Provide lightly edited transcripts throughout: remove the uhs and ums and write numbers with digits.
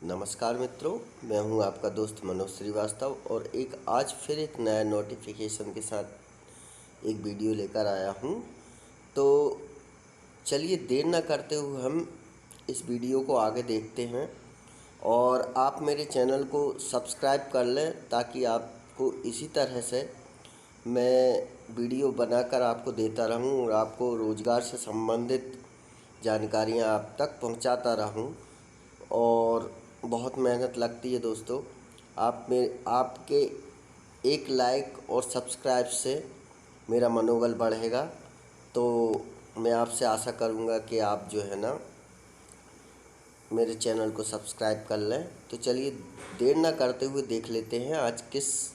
नमस्कार मित्रों, मैं हूं आपका दोस्त मनोज श्रीवास्तव और आज फिर एक नया नोटिफिकेशन के साथ एक वीडियो लेकर आया हूं। तो चलिए देर ना करते हुए हम इस वीडियो को आगे देखते हैं और आप मेरे चैनल को सब्सक्राइब कर लें ताकि आपको इसी तरह से मैं वीडियो बनाकर आपको देता रहूं और आपको रोज़गार से संबंधित जानकारियां आप तक पहुंचाता रहूं। और बहुत मेहनत लगती है दोस्तों, आपके एक लाइक और सब्सक्राइब से मेरा मनोबल बढ़ेगा। तो मैं आपसे आशा करूंगा कि आप जो है ना मेरे चैनल को सब्सक्राइब कर लें। तो चलिए देर ना करते हुए देख लेते हैं आज किस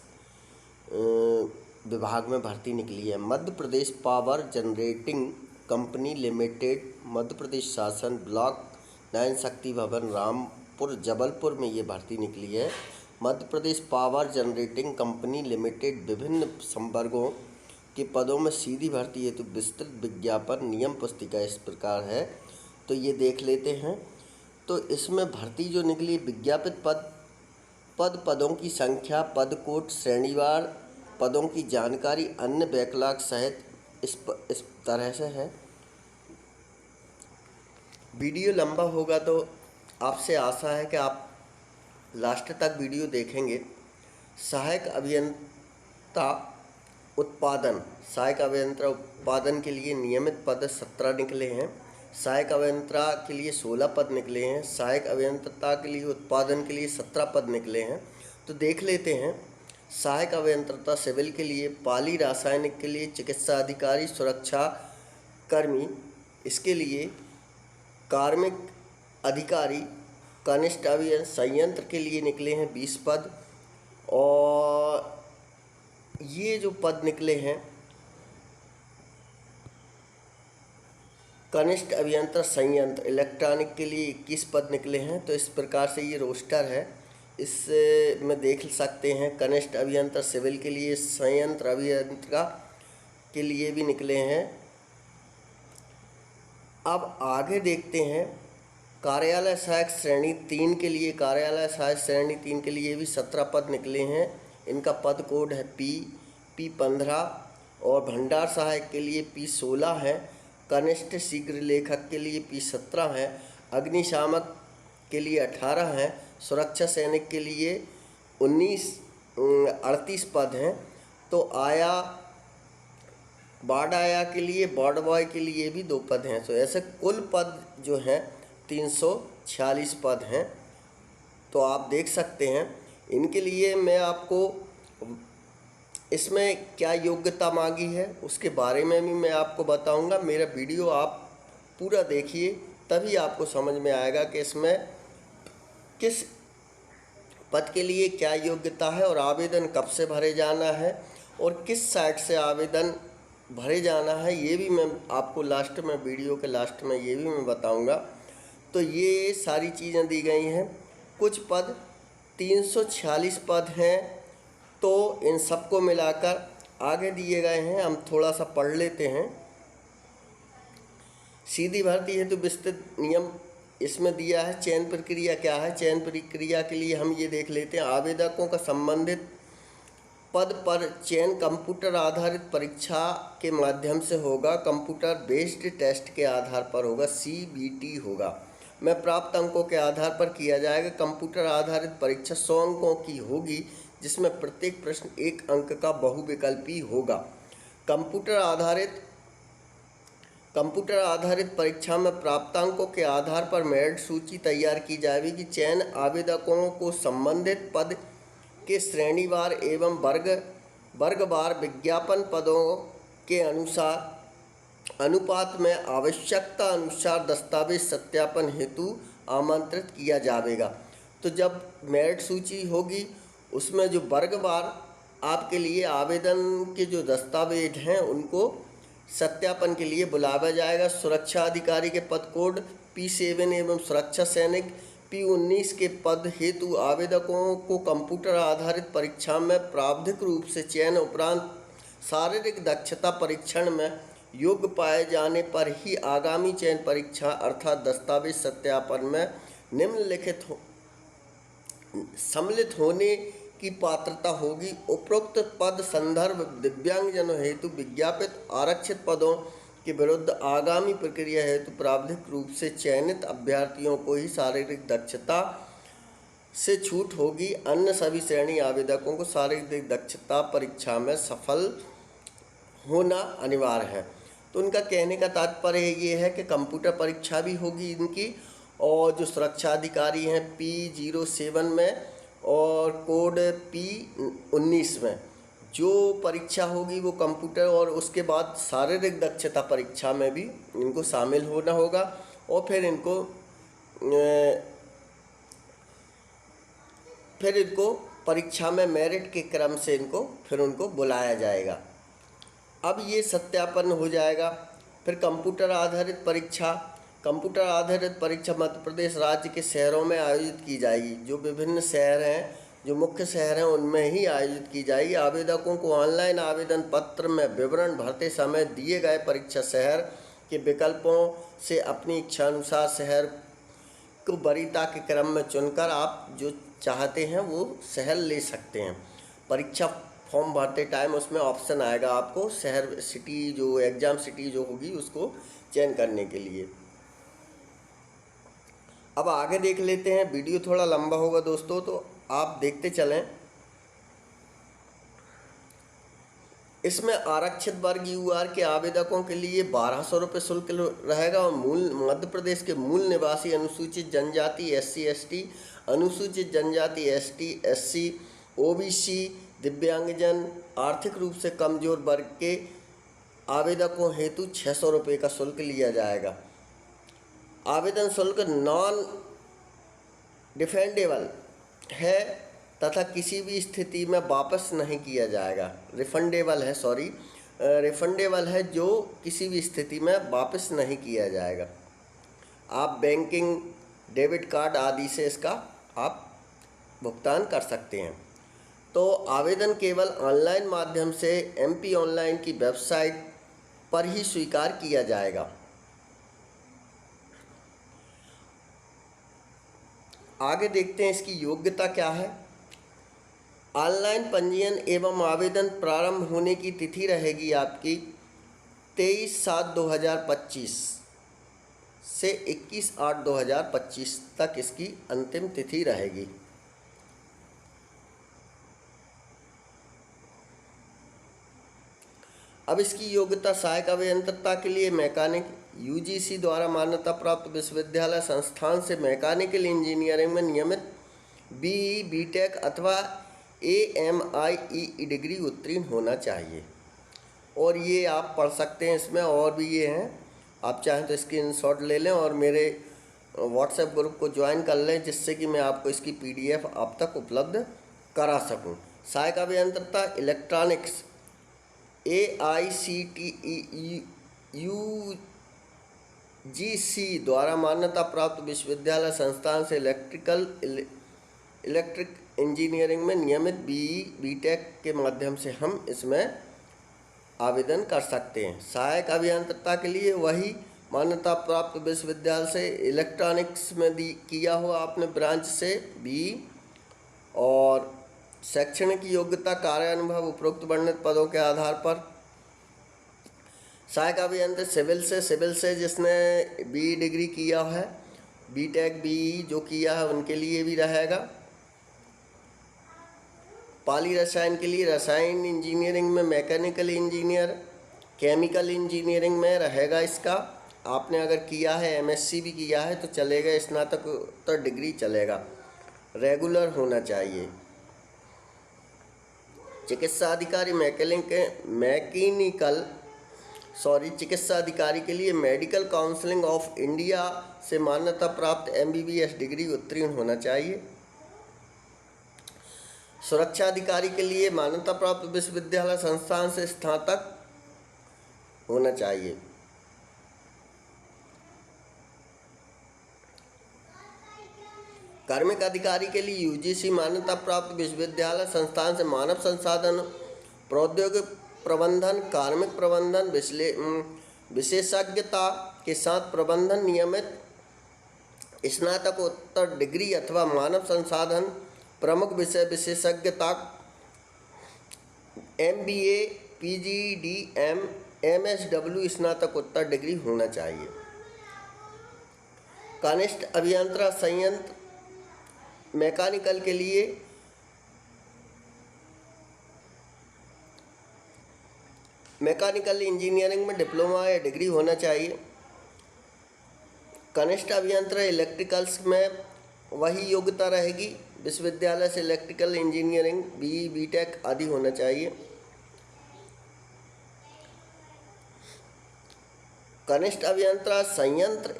विभाग में भर्ती निकली है। Madhya Pradesh power generating company limited, Madhya Pradesh शासन, ब्लॉक 9 शक्ति भवन, रामपुर, जबलपुर में ये भर्ती निकली है। Madhya Pradesh power generating company limited विभिन्न संवर्गों के पदों में सीधी भर्ती हेतु विस्तृत विज्ञापन नियम पुस्तिका इस प्रकार है। तो ये देख लेते हैं। तो इसमें भर्ती जो निकली, विज्ञापित पदों की संख्या, पद कोड, श्रेणीवार, पदों की जानकारी, अन्य बैकलॉग सहित इस तरह से है। वीडियो लंबा होगा तो आपसे आशा है कि आप लास्ट तक वीडियो देखेंगे। सहायक अभियंता उत्पादन, सहायक अभियंता उत्पादन के लिए नियमित पद 17 निकले हैं। सहायक अभियंता के लिए 16 पद निकले हैं। सहायक अभियंता के लिए उत्पादन के लिए 17 पद निकले हैं। तो देख लेते हैं। सहायक अभियंता सिविल के लिए, पाली रासायनिक के लिए, चिकित्सा अधिकारी, सुरक्षा कर्मी, इसके लिए कार्मिक अधिकारी, कनिष्ठ अभियंता संयंत्र के लिए निकले हैं 20 पद। और ये जो पद निकले हैं कनिष्ठ अभियंता संयंत्र इलेक्ट्रॉनिक के लिए 21 पद निकले हैं। तो इस प्रकार से ये रोस्टर है, इससे में देख सकते हैं। कनिष्ठ अभियंता सिविल के लिए, संयंत्र अभियंता के लिए भी निकले हैं। अब आगे देखते हैं। कार्यालय सहायक श्रेणी 3 के लिए, कार्यालय सहायक श्रेणी 3 के लिए भी 17 पद निकले हैं। इनका पद कोड है P15 और भंडार सहायक के लिए P16 है। कनिष्ठ शीघ्र लेखक के लिए P17 है। अग्निशामक के लिए 18 हैं। सुरक्षा सैनिक के लिए 38 पद हैं। तो वार्ड आया के लिए, वार्ड बॉय के लिए भी 2 पद हैं। तो ऐसे कुल पद जो हैं 346 पद हैं। तो आप देख सकते हैं। इनके लिए मैं आपको इसमें क्या योग्यता मांगी है उसके बारे में भी मैं आपको बताऊंगा। मेरा वीडियो आप पूरा देखिए, तभी आपको समझ में आएगा कि इसमें किस पद के लिए क्या योग्यता है और आवेदन कब से भरे जाना है और किस साइट से आवेदन भरे जाना है। ये भी मैं आपको लास्ट में, वीडियो के लास्ट में ये भी मैं बताऊंगा। तो ये सारी चीज़ें दी गई हैं। कुछ पद 346 पद हैं। तो इन सबको मिलाकर आगे दिए गए हैं, हम थोड़ा सा पढ़ लेते हैं। सीधी भर्ती है तो विस्तृत नियम इसमें दिया है। चयन प्रक्रिया क्या है? चयन प्रक्रिया के लिए हम ये देख लेते हैं। आवेदकों का संबंधित पद पर चयन कंप्यूटर आधारित परीक्षा के माध्यम से होगा। कंप्यूटर बेस्ड टेस्ट के आधार पर होगा, CBT होगा। में प्राप्त अंकों के आधार पर किया जाएगा। कंप्यूटर आधारित परीक्षा 100 अंकों की होगी, जिसमें प्रत्येक प्रश्न 1 अंक का बहुविकल्पी होगा। कंप्यूटर आधारित परीक्षा में प्राप्तांकों के आधार पर मेरिट सूची तैयार की जाएगी। चयन आवेदकों को संबंधित पद के श्रेणीवार एवं वर्गवार विज्ञापन पदों के अनुपात में आवश्यकता अनुसार दस्तावेज सत्यापन हेतु आमंत्रित किया जाएगा। तो जब मेरिट सूची होगी उसमें जो वर्गवार आपके लिए आवेदन के जो दस्तावेज हैं उनको सत्यापन के लिए बुलाया जाएगा। सुरक्षा अधिकारी के पद कोड P7 एवं सुरक्षा सैनिक P19 के पद हेतु आवेदकों को कंप्यूटर आधारित परीक्षा में प्रावधानिक रूप से चयन उपरांत शारीरिक दक्षता परीक्षण में योग्य पाए जाने पर ही आगामी चयन परीक्षा अर्थात दस्तावेज सत्यापन में निम्नलिखित सम्मिलित होने की पात्रता होगी। उपरोक्त पद संदर्भ दिव्यांगजनों हेतु विज्ञापित आरक्षित पदों के विरुद्ध आगामी प्रक्रिया हेतु प्रावधानिक रूप से चयनित अभ्यर्थियों को ही शारीरिक दक्षता से छूट होगी। अन्य सभी श्रेणी आवेदकों को शारीरिक दक्षता परीक्षा में सफल होना अनिवार्य है। तो उनका कहने का तात्पर्य ये है कि कंप्यूटर परीक्षा भी होगी इनकी, और जो सुरक्षा अधिकारी हैं P07 में और कोड P19 में जो परीक्षा होगी वो कंप्यूटर, और उसके बाद शारीरिक दक्षता परीक्षा में भी इनको शामिल होना होगा, और फिर इनको परीक्षा में मेरिट के क्रम से उनको बुलाया जाएगा। अब ये सत्यापन हो जाएगा। फिर कंप्यूटर आधारित परीक्षा मध्य प्रदेश राज्य के शहरों में आयोजित की जाएगी। जो विभिन्न शहर हैं, जो मुख्य शहर हैं, उनमें ही आयोजित की जाएगी। आवेदकों को ऑनलाइन आवेदन पत्र में विवरण भरते समय दिए गए परीक्षा शहर के विकल्पों से अपनी इच्छानुसार शहर को वरीयता के क्रम में चुनकर आप जो चाहते हैं वो शहर ले सकते हैं। परीक्षा फॉर्म भरते टाइम उसमें ऑप्शन आएगा आपको शहर, सिटी, जो एग्ज़ाम सिटी जो होगी उसको चयन करने के लिए। अब आगे देख लेते हैं। वीडियो थोड़ा लंबा होगा दोस्तों, तो आप देखते चलें। इसमें आरक्षित वर्ग UR के आवेदकों के लिए 1200 रुपये शुल्क रहेगा, और मध्य प्रदेश के मूल निवासी अनुसूचित जनजाति SC ST, अनुसूचित जनजाति ST SC, OBC, दिव्यांगजन, आर्थिक रूप से कमजोर वर्ग के आवेदकों हेतु 600 रुपये का शुल्क लिया जाएगा। आवेदन शुल्क नॉन रिफंडेबल है तथा किसी भी स्थिति में वापस नहीं किया जाएगा। रिफंडेबल है जो किसी भी स्थिति में वापस नहीं किया जाएगा। आप बैंकिंग, डेबिट कार्ड आदि से इसका आप भुगतान कर सकते हैं। तो आवेदन केवल ऑनलाइन माध्यम से MP ऑनलाइन की वेबसाइट पर ही स्वीकार किया जाएगा। आगे देखते हैं इसकी योग्यता क्या है। ऑनलाइन पंजीयन एवं आवेदन प्रारंभ होने की तिथि रहेगी आपकी 23/7/2025 से 21/8/2025 तक इसकी अंतिम तिथि रहेगी। अब इसकी योग्यता सहायक अभियंत्रिता के लिए मैकेनिक UGC द्वारा मान्यता प्राप्त विश्वविद्यालय संस्थान से मैकेनिकल इंजीनियरिंग में नियमित BE, BTech अथवा AMIE डिग्री उत्तीर्ण होना चाहिए। और ये आप पढ़ सकते हैं, इसमें और भी ये हैं, आप चाहें तो स्क्रीनशॉट ले लें और मेरे WhatsApp ग्रुप को ज्वाइन कर लें, जिससे कि मैं आपको इसकी PDF आप तक उपलब्ध करा सकूं। सहायक अभियंत्रिता इलेक्ट्रॉनिक्स AICTE UGC द्वारा मान्यता प्राप्त विश्वविद्यालय संस्थान से इलेक्ट्रिक इंजीनियरिंग में नियमित BE, BTech के माध्यम से हम इसमें आवेदन कर सकते हैं। सहायक अभियंत्रिता के लिए वही मान्यता प्राप्त विश्वविद्यालय से इलेक्ट्रॉनिक्स में किया हुआ आपने ब्रांच से BE, और शैक्षणिक योग्यता कार्यानुभव उपरोक्त वर्णित पदों के आधार पर। सहायक अभियंत्र सिविल से जिसने BE डिग्री किया है, BTech BE जो किया है उनके लिए भी रहेगा। पाली रसायन के लिए रसायन इंजीनियरिंग में मैकेनिकल इंजीनियर, केमिकल इंजीनियरिंग में रहेगा इसका। आपने अगर किया है MSc भी किया है तो चलेगा, स्नातकोत्तर डिग्री चलेगा, रेगुलर होना चाहिए। चिकित्सा अधिकारी चिकित्सा अधिकारी के लिए मेडिकल काउंसिलिंग ऑफ इंडिया से मान्यता प्राप्त MBBS डिग्री उत्तीर्ण होना चाहिए। सुरक्षा अधिकारी के लिए मान्यता प्राप्त विश्वविद्यालय संस्थान से स्नातक होना चाहिए। कार्मिक अधिकारी के लिए UGC मान्यता प्राप्त विश्वविद्यालय संस्थान से मानव संसाधन, प्रौद्योगिक प्रबंधन, कार्मिक प्रबंधन विशेषज्ञता के साथ प्रबंधन नियमित स्नातकोत्तर डिग्री अथवा मानव संसाधन प्रमुख विषय विशेषज्ञता MBA PGDM MSW स्नातकोत्तर डिग्री होना चाहिए। कनिष्ठ अभियंत्रण संयंत्र मैकेनिकल के लिए मैकेनिकल इंजीनियरिंग में डिप्लोमा या डिग्री होना चाहिए। कनिष्ठ अभियंत्रण इलेक्ट्रिकल्स में वही योग्यता रहेगी, विश्वविद्यालय से इलेक्ट्रिकल इंजीनियरिंग BE BTech आदि होना चाहिए। कनिष्ठ अभियंत्रण संयंत्र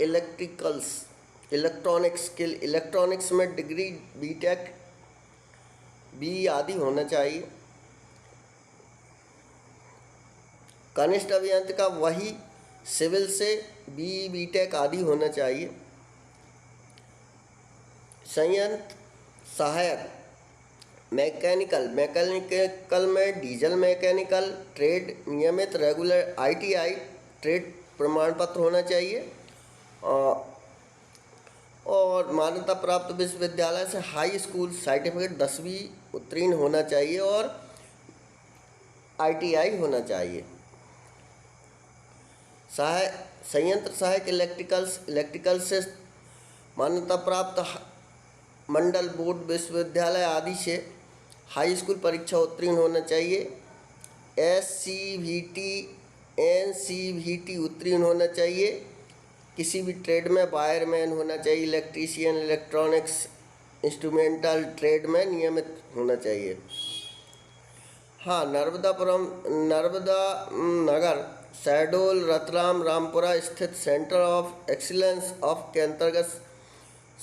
इलेक्ट्रॉनिक्स में डिग्री BTech BE आदि होना चाहिए। कनिष्ठ अभियंत्र का वही सिविल से BE BTech आदि होना चाहिए। संयंत्र सहायक मैकेनिकल में डीजल मैकेनिकल ट्रेड नियमित रेगुलर ITI ट्रेड प्रमाण पत्र होना चाहिए और मान्यता प्राप्त विश्वविद्यालय से हाई स्कूल सर्टिफिकेट 10वीं उत्तीर्ण होना चाहिए और ITI होना चाहिए। संयंत्र सहायक इलेक्ट्रिकल से मान्यता प्राप्त मंडल बोर्ड विश्वविद्यालय आदि से हाई स्कूल परीक्षा उत्तीर्ण होना चाहिए। SCVT NCVT उत्तीर्ण होना चाहिए। किसी भी ट्रेड में वायरमैन होना चाहिए, इलेक्ट्रीशियन, इलेक्ट्रॉनिक्स, इंस्ट्रूमेंटल ट्रेड में नियमित होना चाहिए। हाँ, नर्मदा नगर शहडोल रतलाम रामपुरा स्थित सेंटर ऑफ एक्सीलेंस ऑफ के अंतर्गत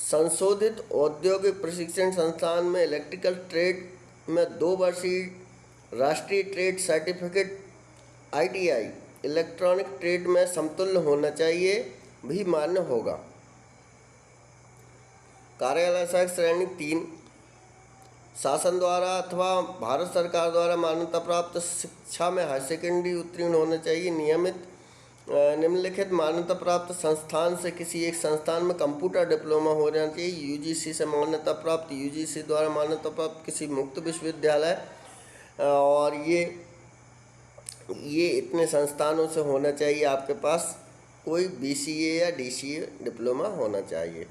संशोधित औद्योगिक प्रशिक्षण संस्थान में इलेक्ट्रिकल ट्रेड में 2 वर्षीय राष्ट्रीय trade certificate ITI electronic trade में समतुल्य होना चाहिए भी मान्य होगा। कार्यालय सहायक श्रेणी 3 शासन द्वारा अथवा भारत सरकार द्वारा मान्यता प्राप्त शिक्षा में हाई सेकेंडरी उत्तीर्ण होना चाहिए। निम्नलिखित मान्यता प्राप्त संस्थान से किसी एक संस्थान में कंप्यूटर डिप्लोमा हो जाना चाहिए। UGC से मान्यता प्राप्त, UGC द्वारा मान्यता प्राप्त किसी मुक्त विश्वविद्यालय और ये इतने संस्थानों से होना चाहिए। आपके पास कोई BCA या DCA डिप्लोमा होना चाहिए।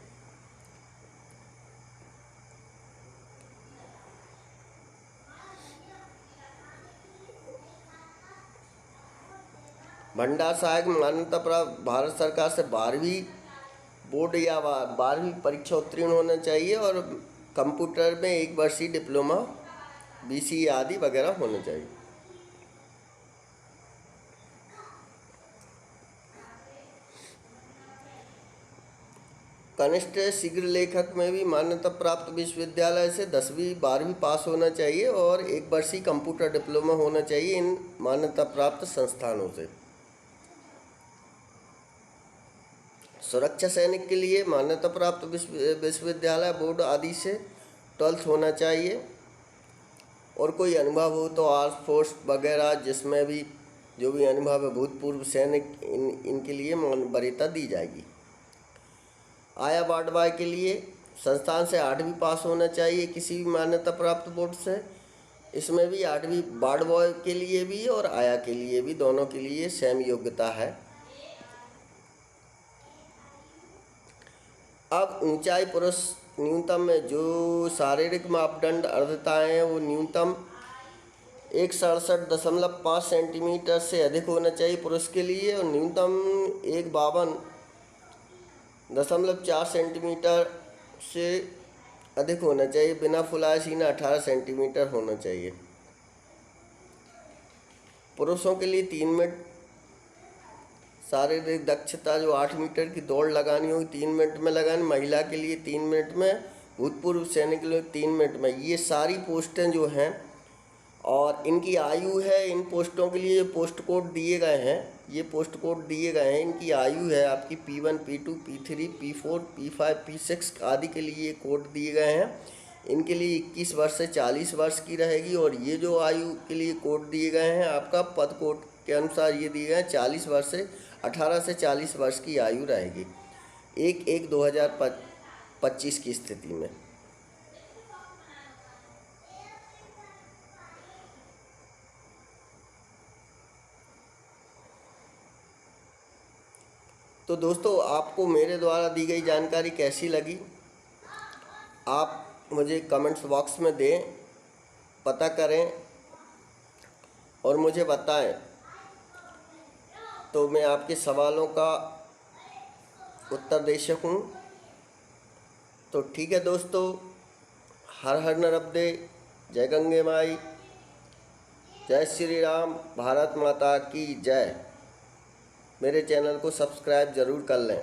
भंडार सहायक मान्यता प्राप्त भारत सरकार से 12वीं बोर्ड या 12वीं परीक्षा उत्तीर्ण होना चाहिए और कंप्यूटर में 1 वर्षीय डिप्लोमा BCA आदि वगैरह होना चाहिए। कनिष्ठ शीघ्र लेखक में भी मान्यता प्राप्त विश्वविद्यालय से 10वीं 12वीं पास होना चाहिए और 1 वर्षीय कंप्यूटर डिप्लोमा होना चाहिए इन मान्यता प्राप्त संस्थानों से। सुरक्षा सैनिक के लिए मान्यता प्राप्त विश्वविद्यालय बोर्ड आदि से 12th होना चाहिए और कोई अनुभव हो तो आर्म फोर्स वगैरह जिसमें भी जो भी अनुभव है भूतपूर्व सैनिक इनके लिए वरीयता दी जाएगी। आया वार्ड बॉय के लिए संस्थान से 8वीं पास होना चाहिए किसी भी मान्यता प्राप्त बोर्ड से। इसमें भी 8वीं वार्ड बॉय के लिए भी और आया के लिए भी दोनों के लिए सेम योग्यता है। अब ऊंचाई पुरुष न्यूनतम में जो शारीरिक मापदंड अर्हताएँ हैं वो न्यूनतम 167.5 सेंटीमीटर से अधिक होना चाहिए पुरुष के लिए और न्यूनतम 152.4 सेंटीमीटर से अधिक होना चाहिए। बिना फुलाए सीना 18 सेंटीमीटर होना चाहिए। पुरुषों के लिए 3 मिनट शारीरिक दक्षता जो 8 मीटर की दौड़ लगानी होगी 3 मिनट में लगानी। महिला के लिए 3 मिनट में, भूतपूर्व सैनिक के लिए 3 मिनट में। ये सारी पोस्टें जो हैं और इनकी आयु है, इन पोस्टों के लिए पोस्ट कोड दिए गए हैं, ये पोस्ट कोड दिए गए हैं। इनकी आयु है आपकी P1 P2 P3 P4 P5 P6 आदि के लिए ये कोड दिए गए हैं। इनके लिए 21 वर्ष से 40 वर्ष की रहेगी और ये जो आयु के लिए कोड दिए गए हैं आपका पद कोड के अनुसार ये दिए गए हैं 40 वर्ष से 18 से 40 वर्ष की आयु रहेगी 1/1/2025 की स्थिति में। तो दोस्तों, आपको मेरे द्वारा दी गई जानकारी कैसी लगी, आप मुझे कमेंट्स बॉक्स में दें, पता करें और मुझे बताएं, तो मैं आपके सवालों का उत्तर दे सकूं। तो ठीक है दोस्तों, हर हर नर्मदे, जय गंगे माई, जय श्री राम, भारत माता की जय। मेरे चैनल को सब्सक्राइब ज़रूर कर लें।